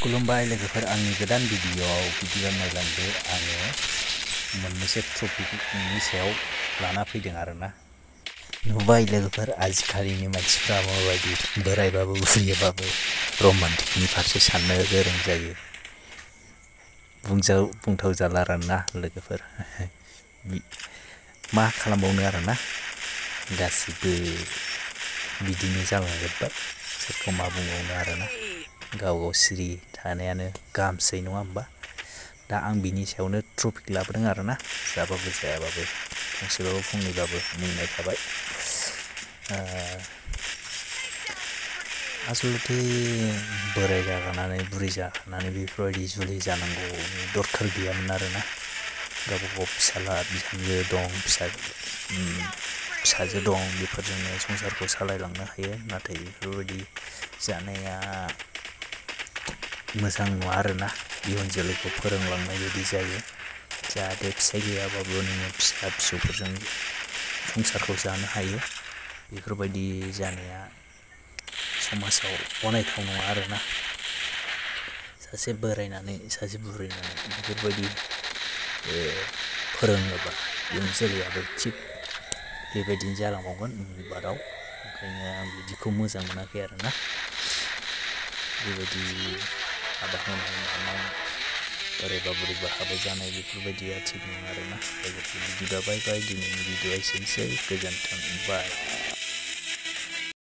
खुलुमबाय लोगोफोर, आंनि गोदान भिडिअ नायलांदो। आङो मोननैसो टपिकनि सायाव लाना फैदों आरोना। नुबाय लोगोफोर, आजिखालिनि मानसिफ्रा माबायदि बोरायबाबो बुरिबाबो रमान्टिकनि फारसे साननो गोरों जायो। बुंथाव जाला आरोना लोगोफोर। मा खालामबावनो आरोना, गासिबो बिदिनो जालांजोब्बाय। सोरखौ मा बुंबावनो आरोना, गाव सिरि थानायानो गाहामसै, नङा होमबा? दा आं बिनि सायावनो टपिक लाबोदों आरोना। जाबाबो जायाबाबो फंसेबाबो फंनैबाबो बुंनाय थाबाय। आसलथे बोराय जाखानानै बुरै जाखानानै बेफोरबायदि जुलि जानांगौनि दरखार गैयामोन आरोना। गावबागाव फिसाला बिहामजो दं, फिसाजो दं, बेफोरजोंनो संसारखौ सालायलांनो हायो। नाथाय बेफोरबायदि जानाया मोजां नङा आरोना। इयुन जोलैखौ फोरोंलांनाय बायदि जायो। जाहाथे फिसाइ गैयाबाबो नोङो फिसा फिसौफोरजों संसारखौ जानो हायो। बेफोरबायदि जानाया समाजाव गनायथाव नङा आरोना। सासे बोरायनानै सासे बुरैनानै बेफोरबायदि फोरोङोबा इयुन जोलैयाबो थिग बेबायदिनो जालांबावगोन उननि बाराव। ओंखायनो आं बिदिखौ मोजां मोनाखै आरोना। बेबायदि हाबा होनाय मानाय, बोरायबा बुरैबा हाबा जानाय, बेफोरबायदिया थिग नङा आरोना। लोगोफोर, बिदिबा बाय बाय। दिनैनि भिडिअ'आ एसेनोसै। गोजोन्थों, बाय।